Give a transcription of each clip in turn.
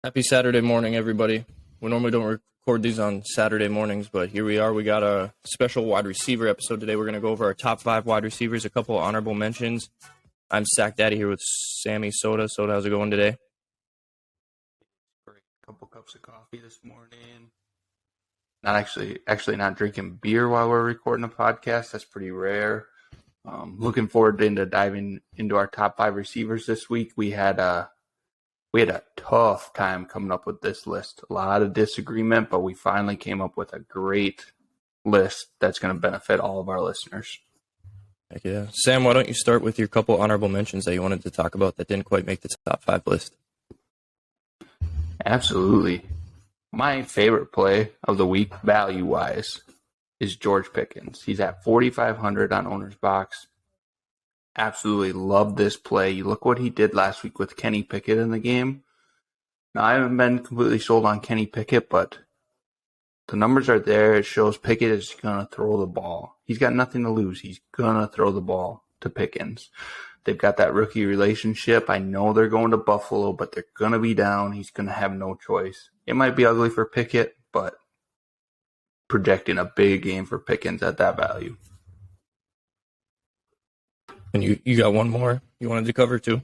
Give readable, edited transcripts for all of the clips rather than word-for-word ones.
Happy Saturday morning, everybody. We normally don't record these on Saturday mornings, but here we are. We got a special wide receiver episode today. We're going to go over our top 5 wide receivers, a couple of honorable mentions. I'm Sack Daddy here with Sammy Soda. Soda, how's it going today? Great. Couple cups of coffee this morning. Not actually not drinking beer while we're recording a podcast. That's pretty rare. Looking forward to diving into our top 5 receivers this week. We had a tough time coming up with this list. A lot of disagreement, but we finally came up with a great list that's going to benefit all of our listeners. Heck yeah. Sam, why don't you start with your couple honorable mentions that you wanted to talk about that didn't quite make the top 5 list? Absolutely. My favorite play of the week, value-wise, is George Pickens. He's at 4,500 on OwnersBox. Absolutely love this play. You look what he did last week with Kenny Pickett in the game. Now, I haven't been completely sold on Kenny Pickett, but the numbers are there. It shows Pickett is going to throw the ball. He's got nothing to lose. He's going to throw the ball to Pickens. They've got that rookie relationship. I know they're going to Buffalo, but they're going to be down. He's going to have no choice. It might be ugly for Pickett, but projecting a big game for Pickens at that value. And you got one more you wanted to cover too?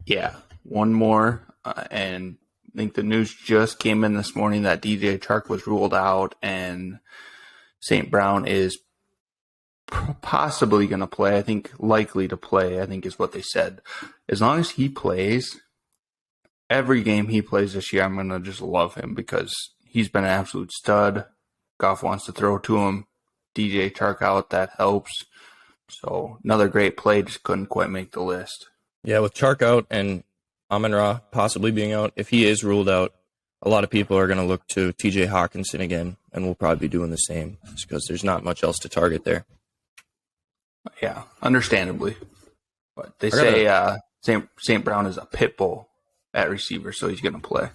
Yeah, one more. And I think the news just came in this morning that DJ Chark was ruled out and St. Brown is possibly going to play. I think likely to play, I think is what they said. As long as he plays, every game he plays this year, I'm going to just love him because he's been an absolute stud. Goff wants to throw to him. DJ Chark out, that helps. So another great play, just couldn't quite make the list. Yeah, with Chark out and Amon-Ra possibly being out, if he is ruled out, a lot of people are going to look to TJ Hawkinson again, and we'll probably be doing the same just because there's not much else to target there. Yeah, understandably. But they say St. Brown is a pit bull at receiver, so he's going to play.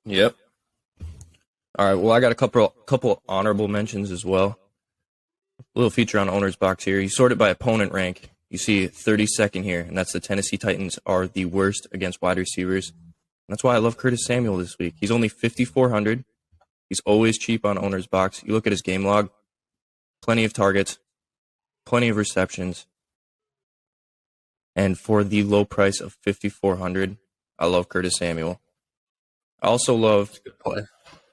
Yep. All right, well, I got a couple honorable mentions as well. A little feature on OwnersBox here. You sort it by opponent rank. You see 32nd here, and that's the Tennessee Titans are the worst against wide receivers. And that's why I love Curtis Samuel this week. He's only 5,400. He's always cheap on OwnersBox. You look at his game log, plenty of targets, plenty of receptions. And for the low price of 5,400, I love Curtis Samuel. I also love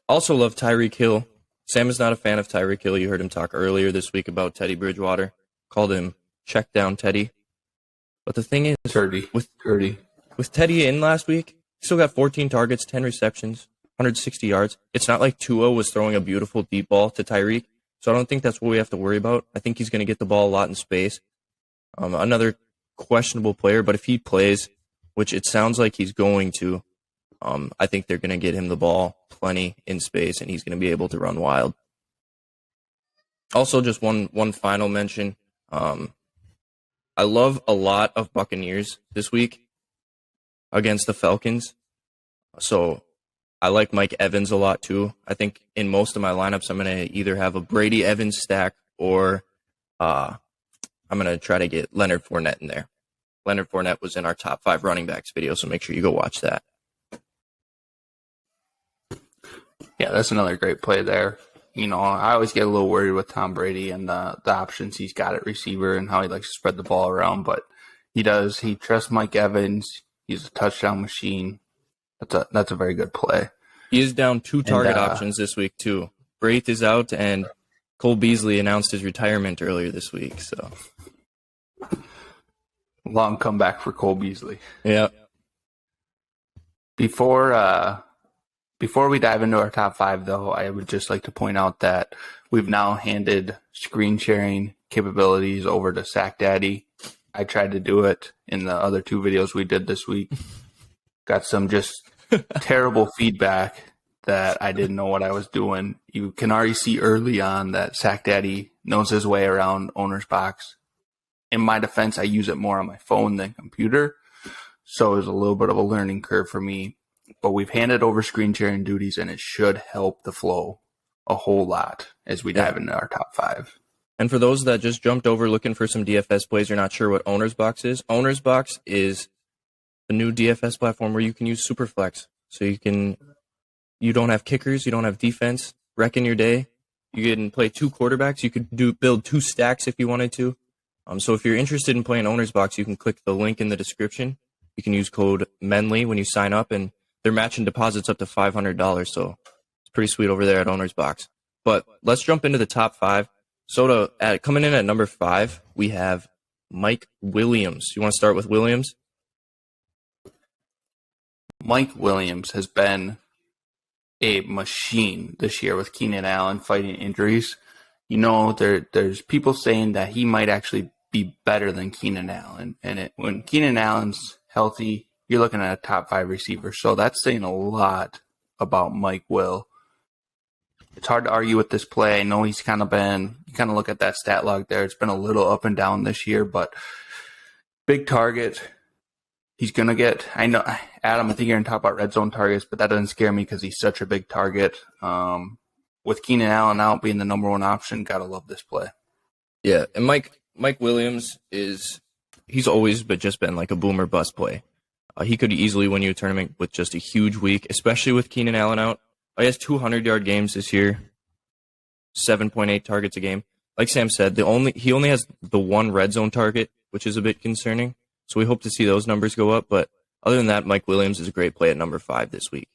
Tyreek Hill. Sam is not a fan of Tyreek Hill. You heard him talk earlier this week about Teddy Bridgewater. Called him check down Teddy. But the thing is, with Teddy in last week, he still got 14 targets, 10 receptions, 160 yards. It's not like Tua was throwing a beautiful deep ball to Tyreek. So I don't think that's what we have to worry about. I think he's going to get the ball a lot in space. Another questionable player, but if he plays, which it sounds like he's going to, I think they're going to get him the ball plenty in space, and he's going to be able to run wild. Also, just one final mention. I love a lot of Buccaneers this week against the Falcons. So I like Mike Evans a lot too. I think in most of my lineups, I'm going to either have a Brady Evans stack or I'm going to try to get Leonard Fournette in there. Leonard Fournette was in our top 5 running backs video, so make sure you go watch that. Yeah, that's another great play there. You know, I always get a little worried with Tom Brady and the options he's got at receiver and how he likes to spread the ball around, but he does. He trusts Mike Evans. He's a touchdown machine. That's a very good play. He is down 2 target options this week too. Braith is out, and Cole Beasley announced his retirement earlier this week. So long comeback for Cole Beasley. Yeah. Before we dive into our top 5, though, I would just like to point out that we've now handed screen sharing capabilities over to Sack Daddy. I tried to do it in the other 2 videos we did this week. Got some just terrible feedback that I didn't know what I was doing. You can already see early on that Sack Daddy knows his way around OwnersBox. In my defense, I use it more on my phone than computer, so it was a little bit of a learning curve for me. But we've handed over screen sharing duties, and it should help the flow a whole lot as we dive into our top 5. And for those that just jumped over looking for some DFS plays, you're not sure what OwnersBox is. OwnersBox is the new DFS platform where you can use Superflex. So you don't have kickers, you don't have defense, wrecking your day. You can play 2 quarterbacks. You could build 2 stacks if you wanted to. So if you're interested in playing OwnersBox, you can click the link in the description. You can use code MENLY when you sign up, and they're matching deposits up to $500. So it's pretty sweet over there at OwnersBox. But let's jump into the top 5. So coming in at number 5, we have Mike Williams. You want to start with Williams? Mike Williams has been a machine this year with Keenan Allen fighting injuries. You know, there's people saying that he might actually be better than Keenan Allen. And when Keenan Allen's healthy, you're looking at a top 5 receiver. So that's saying a lot about Mike Will. It's hard to argue with this play. I know he's kind of been, you kind of look at that stat log there. It's been a little up and down this year, but big target. He's going to get, I know, Adam, I think you're going to talk about red zone targets, but that doesn't scare me because he's such a big target. With Keenan Allen out being the number 1 option, got to love this play. Yeah, and Mike Williams he's always just been like a boomer bust play. He could easily win you a tournament with just a huge week, especially with Keenan Allen out. He has 200-yard games this year, 7.8 targets a game. Like Sam said, he only has the 1 red zone target, which is a bit concerning. So we hope to see those numbers go up. But other than that, Mike Williams is a great play at number 5 this week.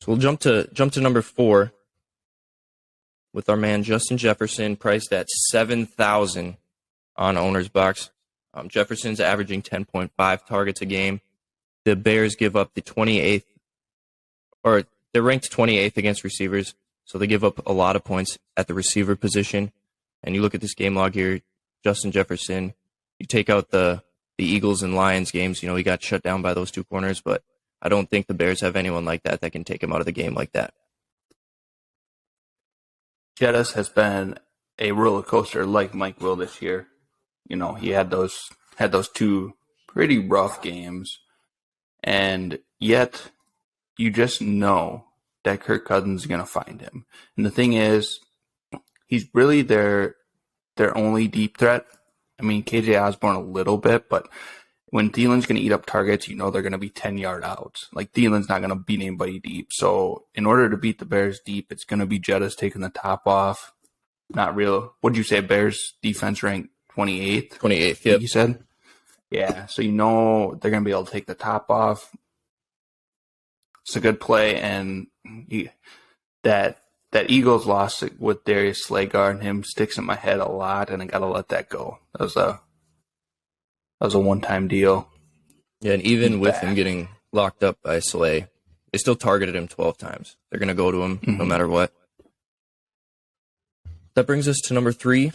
So we'll jump to number 4 with our man Justin Jefferson, priced at $7,000 on OwnersBox. Jefferson's averaging 10.5 targets a game. The Bears give up the 28th, or they're ranked 28th against receivers, so they give up a lot of points at the receiver position. And you look at this game log here, Justin Jefferson, you take out the Eagles and Lions games, he got shut down by those 2 corners, but I don't think the Bears have anyone like that can take him out of the game like that. Jettis has been a roller coaster like Mike Will this year. He had those 2 pretty rough games, and yet you just know that Kirk Cousins is going to find him. And the thing is, he's really their only deep threat. I mean, KJ Osborne a little bit, but when Thielen's going to eat up targets, they're going to be 10-yard outs. Like, Thielen's not going to beat anybody deep. So in order to beat the Bears deep, it's going to be Jettis taking the top off. Not real. What did you say? Bears defense ranked 28th? 28th, yep. You said? Yeah, so they're going to be able to take the top off. It's a good play, and that Eagles loss with Darius Slagar and him sticks in my head a lot, and I got to let that go. That was a one-time deal. Yeah, and even with him getting locked up by Slay, they still targeted him 12 times. They're going to go to him no matter what. That brings us to number 3,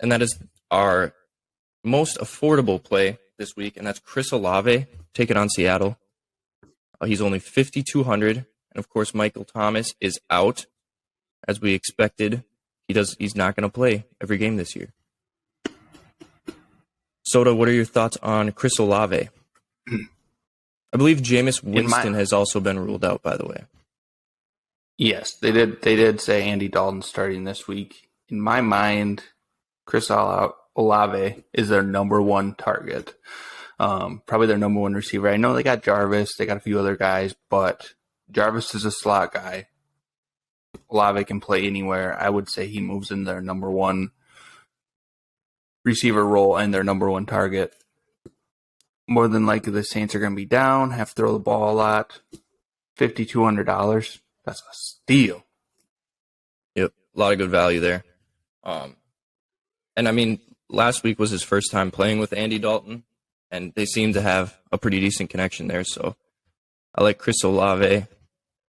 and that is our most affordable play this week, and that's Chris Olave taking on Seattle. He's only $5,200, and of course Michael Thomas is out, as we expected. He's not going to play every game this year. Soda, what are your thoughts on Chris Olave? I believe Jameis Winston has also been ruled out, by the way. Yes, they did say Andy Dalton starting this week. In my mind, Chris Olave is their number 1 target. Probably their number 1 receiver. I know they got Jarvis, they got a few other guys, but Jarvis is a slot guy. Olave can play anywhere. I would say he moves in their number 1 receiver role and their number 1 target. More than likely, the Saints are going to be down, have to throw the ball a lot. $5,200. That's a steal. Yep, a lot of good value there. And I mean, last week was his first time playing with Andy Dalton, and they seem to have a pretty decent connection there. So I like Chris Olave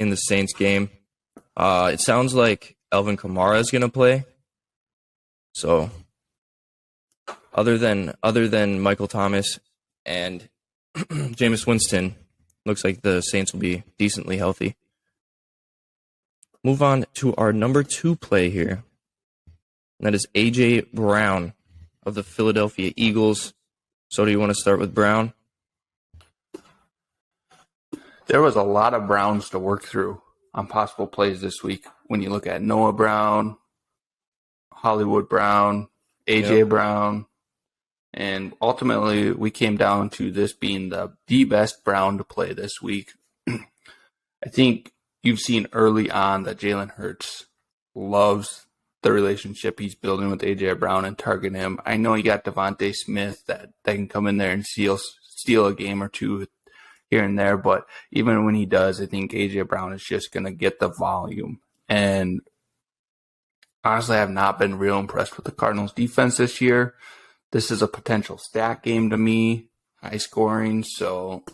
in the Saints game. It sounds like Alvin Kamara is going to play. So other than Michael Thomas and Jameis Winston, looks like the Saints will be decently healthy. Move on to our number 2 play here. And that is A.J. Brown of the Philadelphia Eagles. So do you want to start with Brown? There was a lot of Browns to work through on possible plays this week. When you look at Noah Brown, Hollywood Brown, A.J. Brown, And ultimately, we came down to this being the best Brown to play this week. I think you've seen early on that Jalen Hurts loves the relationship he's building with A.J. Brown and target him. I know you got Devontae Smith that can come in there and steal a game or two here and there, but even when he does, I think A.J. Brown is just going to get the volume. And honestly, I have not been real impressed with the Cardinals' defense this year. This is a potential stack game to me, high scoring, so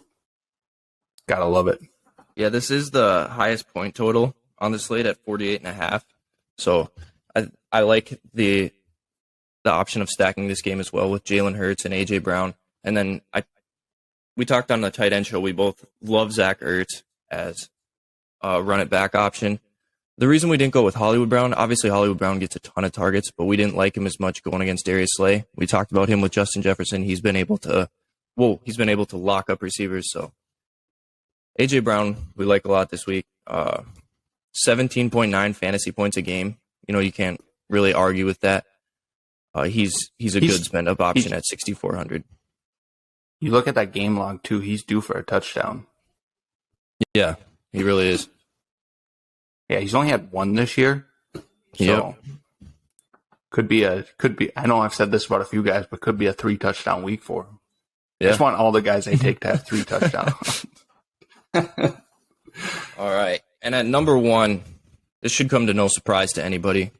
gotta love it. Yeah, this is the highest point total on the slate at 48.5. So I like the option of stacking this game as well with Jalen Hurts and A.J. Brown. And then we talked on the tight end show, we both love Zach Ertz as a run it back option. The reason we didn't go with Hollywood Brown, obviously Hollywood Brown gets a ton of targets, but we didn't like him as much going against Darius Slay. We talked about him with Justin Jefferson. He's been able to lock up receivers. So A.J. Brown, we like a lot this week. 17.9 fantasy points a game. You know, you can't really argue with that. He's a good spend up option at 6,400. You look at that game log too. He's due for a touchdown. Yeah, he really is. Yeah, he's only had one this year. So yep. could be I know I've said this about a few guys, but could be a 3 touchdown week for him. Yeah. I just want all the guys I take to have 3 touchdowns. All right. And at number 1, this should come to no surprise to anybody.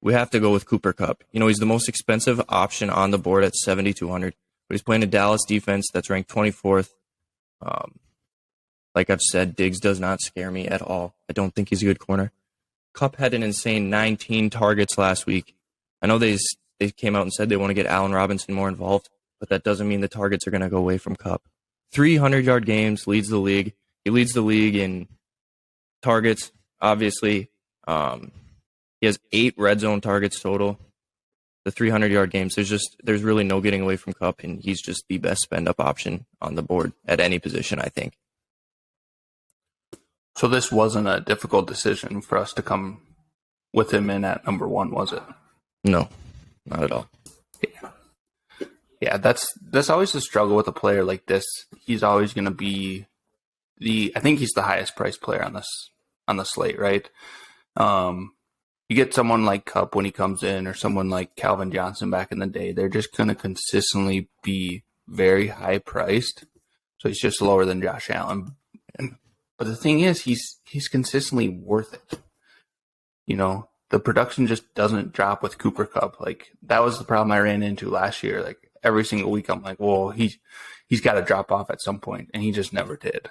We have to go with Cooper Kupp. You know, he's the most expensive option on the board at 7,200. But he's playing a Dallas defense that's ranked 24th. Like I've said, Diggs does not scare me at all. I don't think he's a good corner. Kupp had an insane 19 targets last week. I know they came out and said they want to get Allen Robinson more involved, but that doesn't mean the targets are going to go away from Kupp. 300-yard games, leads the league. He leads the league in targets, obviously. He has 8 red zone targets total. The 300-yard games, there's really no getting away from Kupp, and he's just the best spend-up option on the board at any position, I think. So this wasn't a difficult decision for us to come with him in at number 1, was it? No, not at all. Yeah, that's always the struggle with a player like this. He's always going to be I think he's the highest priced player on the slate, right? You get someone like Kupp when he comes in, or someone like Calvin Johnson back in the day. They're just going to consistently be very high priced. So he's just lower than Josh Allen. But the thing is, he's consistently worth it. You know, the production just doesn't drop with Cooper Kupp. Like, that was the problem I ran into last year. Like, every single week I'm like, well, he's got to drop off at some point, and he just never did.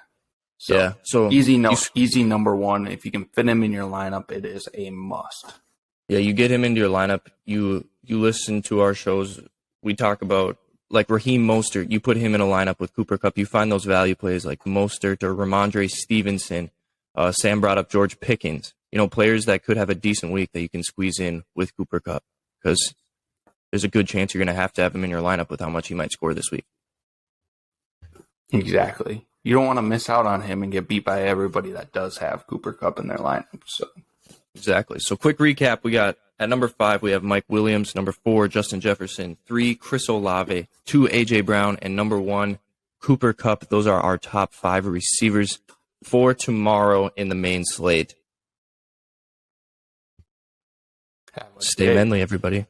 So, yeah, so easy number 1. If you can fit him in your lineup, it is a must. Yeah, you get him into your lineup. You listen to our shows. We talk about, like, Raheem Mostert. You put him in a lineup with Cooper Kupp. You find those value plays like Mostert or Ramondre Stevenson. Sam brought up George Pickens. You know, players that could have a decent week that you can squeeze in with Cooper Kupp, because there's a good chance you're going to have him in your lineup with how much he might score this week. Exactly. You don't want to miss out on him and get beat by everybody that does have Cooper Kupp in their lineup. So exactly. So quick recap. We got at number 5, we have Mike Williams. Number 4, Justin Jefferson. 3, Chris Olave. 2, A.J. Brown. And number 1, Cooper Kupp. Those are our top 5 receivers for tomorrow in the main slate. Stay manly, everybody.